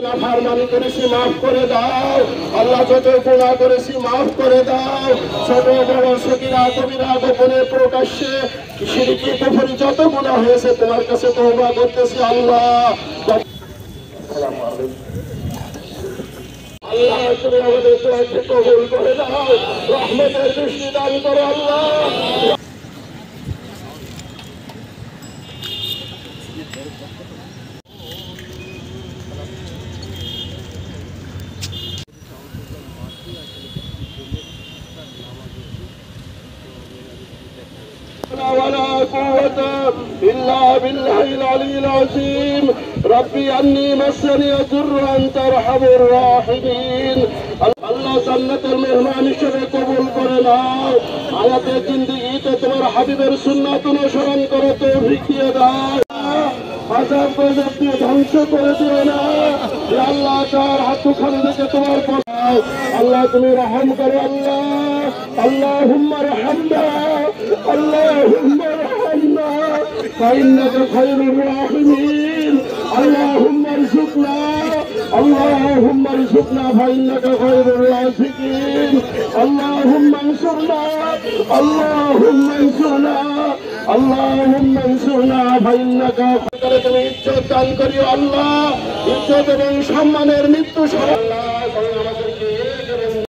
নাফরমানি করেছি মাফ করে দাও আল্লাহ, যত গুনাহ করেছি মাফ করে দাও। ছোট বড় সগীরা কবিরা গোপনে প্রকাশ্যে শিরকি কুফরি যত গুনাহ হয়েছে তোমার কাছে তওবা করতেছি আল্লাহ। আল্লাহ তুমি আমাদের দোয়াকে কবুল করে দাও, রহমতের দৃষ্টি দান করো আল্লাহ। ولا قوة إلا بالله العلي العظيم ربي أني مسني الضر أنت أرحم الراحمين আল্লাহ জান্নাতের মেহমান হিসেবে কবুল করে নাও। হায়াতের জিন্দেগিতে তোমার হাবিবের সুন্নাত অনুসরণ করে তৌফিক দিয়ে দাও। আযাব গজব দিয়ে ধ্বংস করে দিও না আল্লাহ। তার হাত দুখানি থেকে তোমার পাও আল্লাহ, তুমি রহম করো আল্লাহ। আল্লাহুম্মা রহমনা আল্লাহুম্মা রহমনা ফাইন্নাকা খায়রুর রাহিমিন। আল্লাহুম্মা রযুকনা আল্লাহুম্মা রযুকনা ফাইন্নাকা খায়রুর রাযিকিন। আল্লাহুম্মা আনসুরনা আল্লাহুম্মা আনসুরনা আল্লাহুম্মা আনসুরনা ফাইন্নাকা। তুমি ইজ্জত দান করিও আল্লাহ, ইজ্জত এবং সম্মানের মৃত্যু